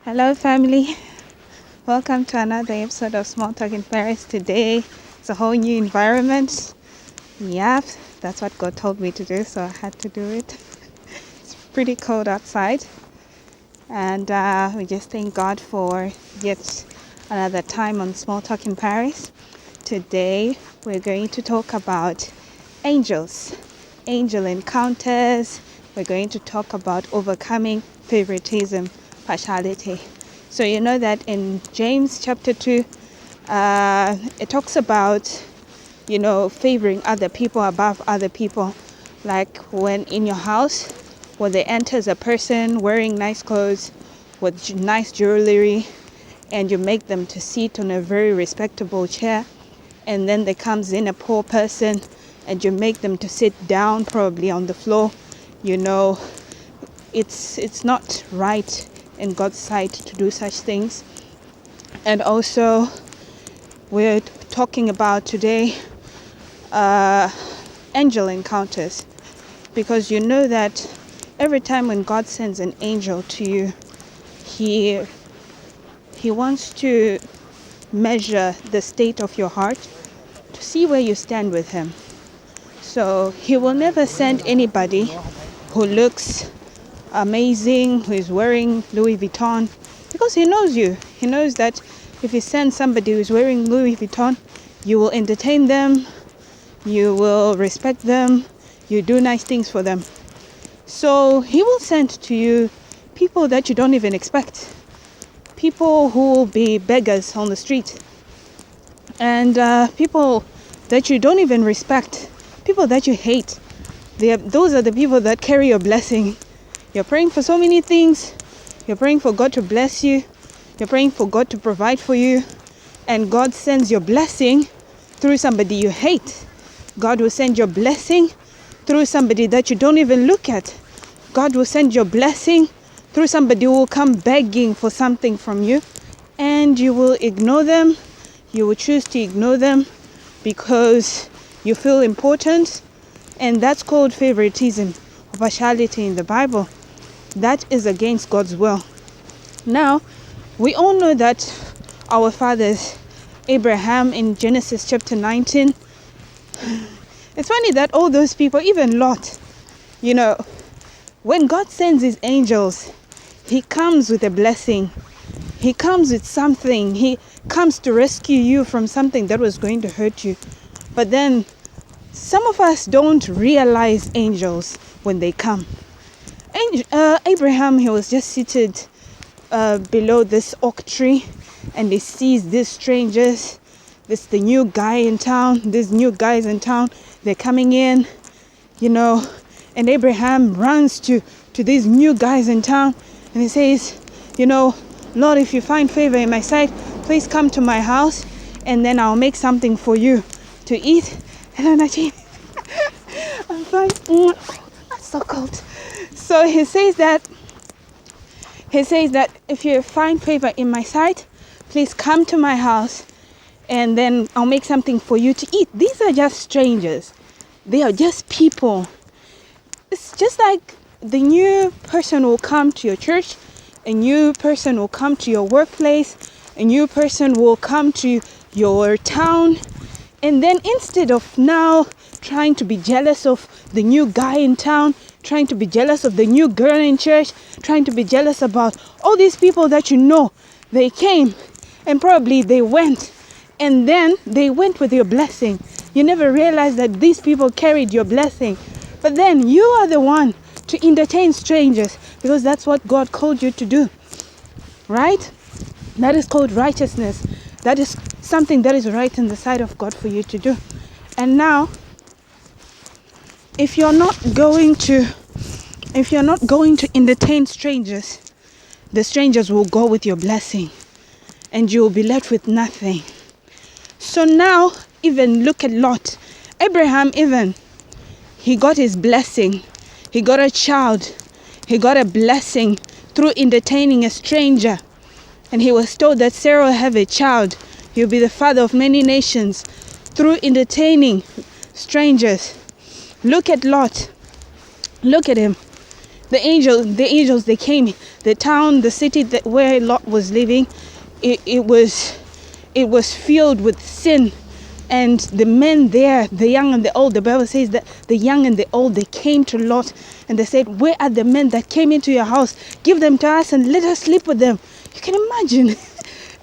Hello, family. Welcome to another episode of Small Talk in Paris. Today, it's a whole new environment. Yep, that's what God told me to do, so I had to do it. It's pretty cold outside, and we just thank God for yet another time on Small Talk in Paris. Today, we're going to talk about angels, angel encounters. We're going to talk about overcoming favoritism, partiality. So you know that in James chapter 2, it talks about, favoring other people above other people. Like when in your house, when there enters a person wearing nice clothes with nice jewelry, and you make them to sit on a very respectable chair, and then there comes in a poor person and you make them to sit down probably on the floor, it's not right in God's sight to do such things. And also we're talking about today angel encounters, because you know that every time when God sends an angel to you, he wants to measure the state of your heart to see where you stand with him. So he will never send anybody who looks amazing, who is wearing Louis Vuitton, because he knows you. He knows that if he sends somebody who is wearing Louis Vuitton, you will entertain them, you will respect them, you do nice things for them. So he will send to you people that you don't even expect, people who will be beggars on the street, and people that you don't even respect, people that you hate. Those are the people that carry your blessing. You're praying for so many things. You're praying for God to bless you. You're praying for God to provide for you. And God sends your blessing through somebody you hate. God will send your blessing through somebody that you don't even look at. God will send your blessing through somebody who will come begging for something from you. And you will ignore them. You will choose to ignore them because you feel important. And that's called favoritism or partiality in the Bible. That is against God's will. Now, we all know that our fathers, Abraham in Genesis chapter 19, it's funny that all those people, even Lot, when God sends his angels, he comes with a blessing. He comes with something. He comes to rescue you from something that was going to hurt you. But then some of us don't realize angels when they come. Abraham, he was just seated below this oak tree, and he sees these strangers, the new guy in town, these new guys in town, they're coming in, and Abraham runs to these new guys in town, and he says, Lord, if you find favor in my sight, please come to my house, and then I'll make something for you to eat. And I'm like, I'm fine. That's so cold. So he says that if you find favor in my sight, please come to my house, and then I'll make something for you to eat. These are just strangers. They are just people. It's just like the new person will come to your church, a new person will come to your workplace, a new person will come to your town. And then instead of now trying to be jealous of the new guy in town, trying to be jealous of the new girl in church, trying to be jealous about all these people that they came and probably they went, and then they went with your blessing. You never realized that these people carried your blessing. But then you are the one to entertain strangers, because that's what God called you to do, right? That is called righteousness. That is something that is right in the sight of God for you to do. And now, if you're not going to entertain strangers, the strangers will go with your blessing and you will be left with nothing. So now, even look at Lot. Abraham, even, he got his blessing. He got a child. He got a blessing through entertaining a stranger. And he was told that Sarah will have a child. He'll be the father of many nations through entertaining strangers. Look at Lot. Look at him. The angels, they came. The town, the city where Lot was living, it was filled with sin. And the men there, the young and the old, the Bible says that the young and the old, they came to Lot and they said, where are the men that came into your house? Give them to us and let us sleep with them. You can imagine.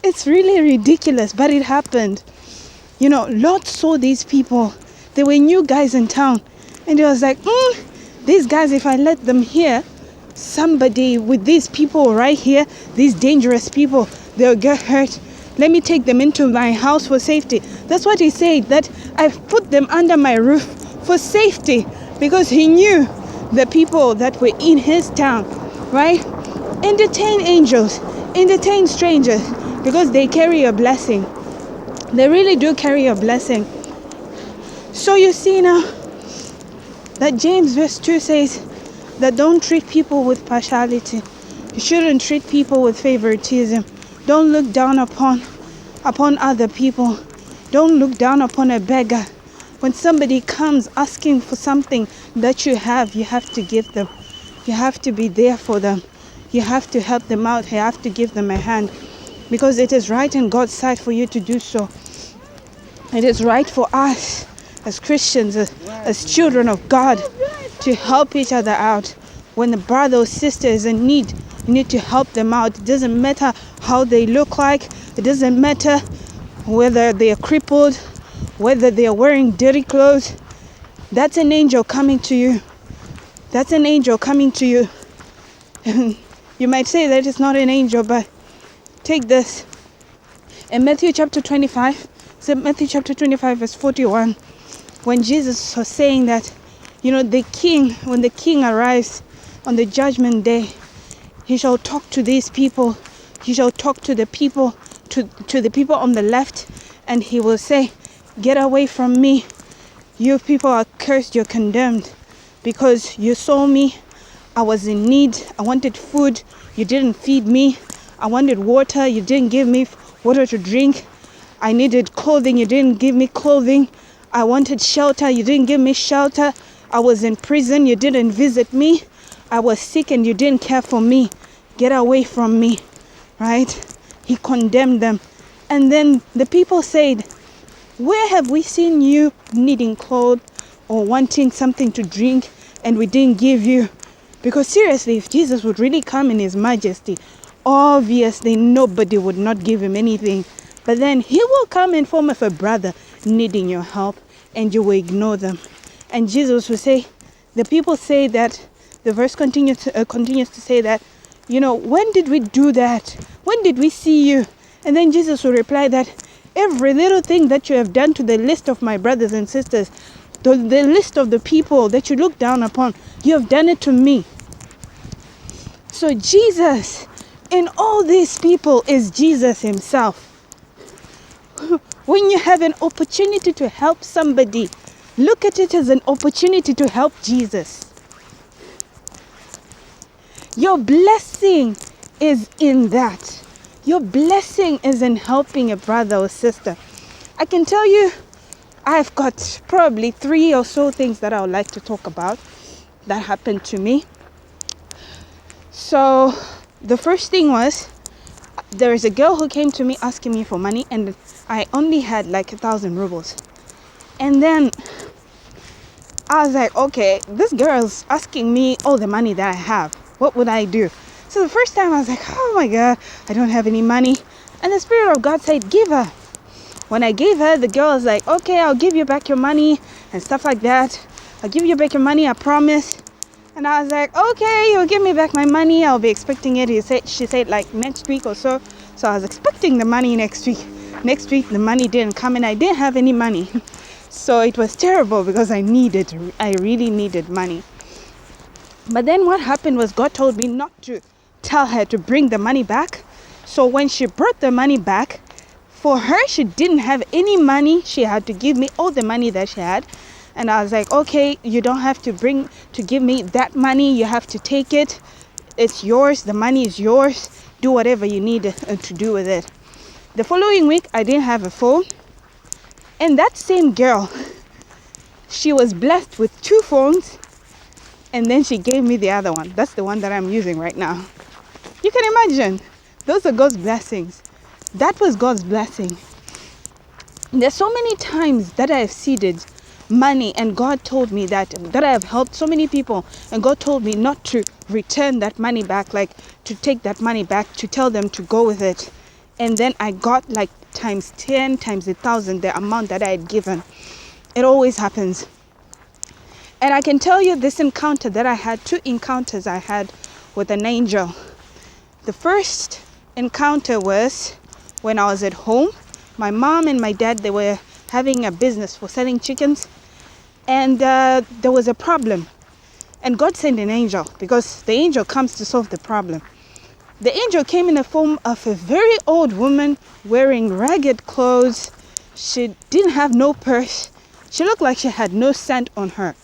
It's really ridiculous, but it happened. Lot saw these people. They were new guys in town. And he was like, these guys, if I let them here, somebody with these people right here, these dangerous people, they'll get hurt. Let me take them into my house for safety. That's what he said, that I've put them under my roof for safety, because he knew the people that were in his town, right? Entertain angels, entertain strangers, because they carry a blessing. They really do carry a blessing. So you see now that James verse 2 says that don't treat people with partiality. You shouldn't treat people with favoritism. Don't look down upon other people. Don't look down upon a beggar. When somebody comes asking for something that you have to give them. You have to be there for them. You have to help them out. You have to give them a hand. Because it is right in God's sight for you to do so. It is right for us as Christians, as children of God, to help each other out. When a brother or sister is in need, you need to help them out. It doesn't matter how they look like. It doesn't matter whether they are crippled, whether they are wearing dirty clothes. That's an angel coming to you. That's an angel coming to you. You might say that it's not an angel, but take this. In Matthew chapter 25, Matthew chapter 25 verse 41, when Jesus was saying that, when the king arrives on the judgment day, he shall talk to these people. He shall talk to the people, to the people on the left, and he will say, get away from me. You people are cursed, you're condemned, because you saw me. I was in need. I wanted food. You didn't feed me. I wanted water. You didn't give me water to drink. I needed clothing. You didn't give me clothing. I wanted shelter. You didn't give me shelter. I was in prison. You didn't visit me. I was sick and you didn't care for me. Get away from me. Right? He condemned them. And then the people said, where have we seen you needing clothes or wanting something to drink and we didn't give you? Because seriously, if Jesus would really come in his majesty, obviously nobody would not give him anything. But then he will come in form of a brother needing your help, and you will ignore them. And Jesus will say, the people say that, the verse continues to say that, when did we do that? When did we see you? And then Jesus will reply that every little thing that you have done to the list of my brothers and sisters, the list of the people that you look down upon, you have done it to me. So Jesus, in all these people, is Jesus himself. When you have an opportunity to help somebody, look at it as an opportunity to help Jesus. Your blessing is in that. Your blessing is in helping a brother or sister. I can tell you, I've got probably 3 or so things that I would like to talk about that happened to me. So the first thing was, there is a girl who came to me asking me for money, and I only had like 1,000 rubles. And then I was like, okay, this girl's asking me all the money that I have. What would I do? So the first time I was like, oh my God, I don't have any money. And the Spirit of God said, give her. When I gave her, the girl was like, okay, I'll give you back your money and stuff like that. I'll give you back your money, I promise. And I was like, okay, you'll give me back my money. I'll be expecting it. She said like next week or so. So I was expecting the money next week. Next week, the money didn't come and I didn't have any money. So it was terrible because I really needed money. But then what happened was God told me not to tell her to bring the money back. So when she brought the money back, for her, she didn't have any money. She had to give me all the money that she had. And I was like, okay, you don't have to give me that money. You have to take it. It's yours. The money is yours. Do whatever you need to do with it. The following week, I didn't have a phone. And that same girl, she was blessed with 2 phones And then she gave me the other one. That's the one that I'm using right now. You can imagine. Those are God's blessings. That was God's blessing. There's so many times that I have seeded money and God told me that I have helped so many people and God told me not to return that money back, like to take that money back, to tell them to go with it. And then I got like times 10, times 1,000 the amount that I had given. It always happens. And I can tell you this encounter that I had, 2 encounters I had with an angel. The first encounter was when I was at home. My mom and my dad, they were having a business for selling chickens. And there was a problem. And God sent an angel because the angel comes to solve the problem. The angel came in the form of a very old woman wearing ragged clothes. She didn't have no purse. She looked like she had no cent on her.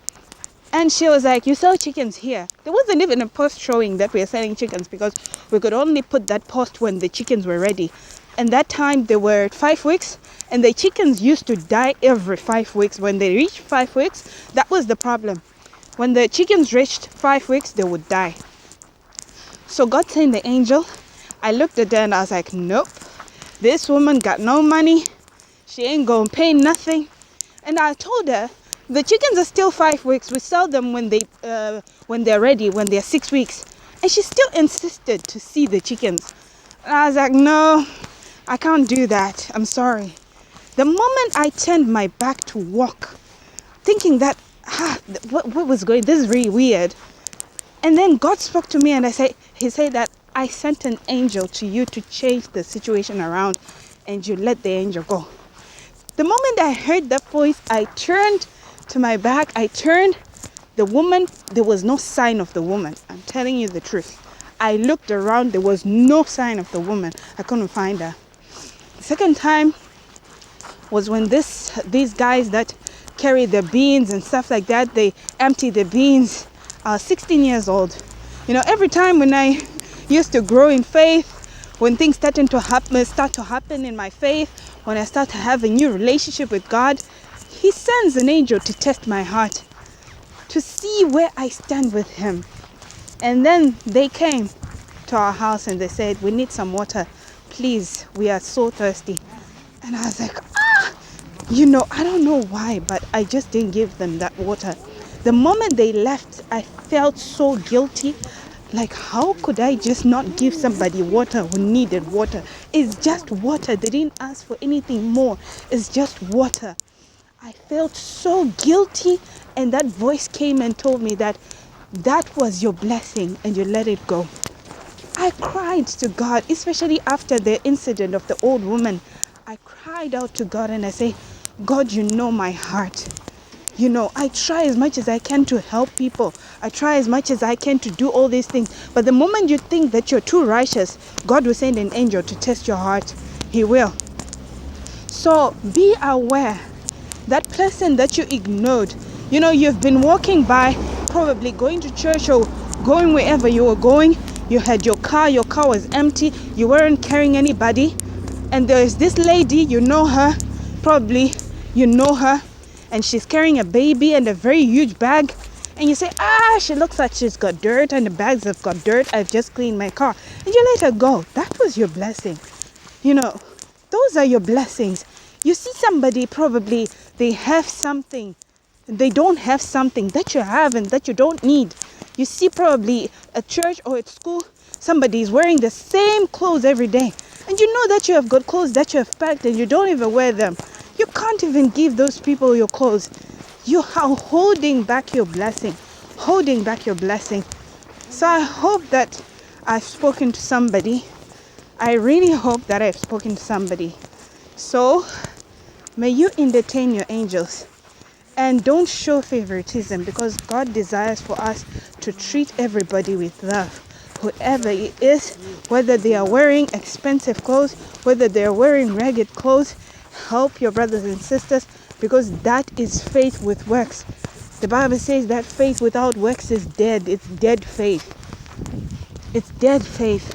And she was like, you sell chickens here. There wasn't even a post showing that we are selling chickens because we could only put that post when the chickens were ready. And that time they were 5 weeks and the chickens used to die every 5 weeks. When they reached 5 weeks, that was the problem. When the chickens reached 5 weeks, they would die. So God sent the angel. I looked at her and I was like, nope, this woman got no money. She ain't gonna pay nothing. And I told her, the chickens are still 5 weeks. We sell them when they're ready, when they're 6 weeks. And she still insisted to see the chickens. And I was like, no, I can't do that. I'm sorry. The moment I turned my back to walk, thinking that, what was going, this is really weird. And then God spoke to me and he said that I sent an angel to you to change the situation around and you let the angel go. The moment I heard that voice, I turned to my back. I turned. The woman, there was no sign of the woman. I'm telling you the truth. I looked around. There was no sign of the woman. I couldn't find her. The second time was when these guys that carry the beans and stuff like that, they empty the beans. I was 16 years old. You know, every time when I used to grow in faith, when things start to happen in my faith, when I start to have a new relationship with God, He sends an angel to test my heart, to see where I stand with Him. And then they came to our house and they said, we need some water. Please, we are so thirsty. And I was like, I don't know why, but I just didn't give them that water. The moment they left, I felt so guilty. Like, how could I just not give somebody water who needed water? It's just water. They didn't ask for anything more. It's just water. I felt so guilty, and that voice came and told me that was your blessing and you let it go. I cried to God, especially after the incident of the old woman. I cried out to God and I say, God, you know my heart. You know, I try as much as I can to help people. I try as much as I can to do all these things. But the moment you think that you're too righteous, God will send an angel to test your heart. He will. So be aware. That person that you ignored, you've been walking by, probably going to church or going wherever you were going. You had your car was empty. You weren't carrying anybody. And there's this lady, you know her, probably you know her. And she's carrying a baby and a very huge bag. And you say, she looks like she's got dirt and the bags have got dirt. I've just cleaned my car. And you let her go. That was your blessing. Those are your blessings. You see somebody, probably they have something. They don't have something that you have and that you don't need. You see probably at church or at school, somebody is wearing the same clothes every day. And you know that you have got clothes that you have packed and you don't even wear them. You can't even give those people your clothes. You are holding back your blessing. Holding back your blessing. So I hope that I've spoken to somebody. I really hope that I've spoken to somebody. So may you entertain your angels. And don't show favoritism, because God desires for us to treat everybody with love. Whoever it is, whether they are wearing expensive clothes, whether they are wearing ragged clothes, help your brothers and sisters, because that is faith with works. The Bible says that faith without works is dead. It's dead faith. It's dead faith.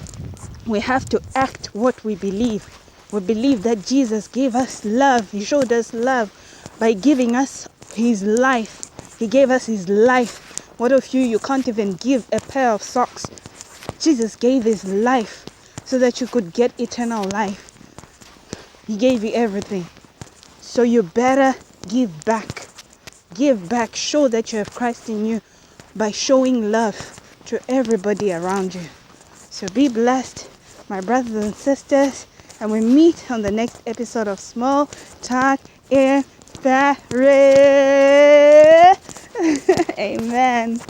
We have to act what we believe. We believe that Jesus gave us love. He showed us love by giving us His life. He gave us His life What of you can't even give a pair of socks? Jesus gave his life so that you could get eternal life. He gave you everything. So you better give back. Give back. Show that you have Christ in you by showing love to everybody around you. So be blessed, my brothers and sisters, and we meet on the next episode of Small Talk in Paris. Amen.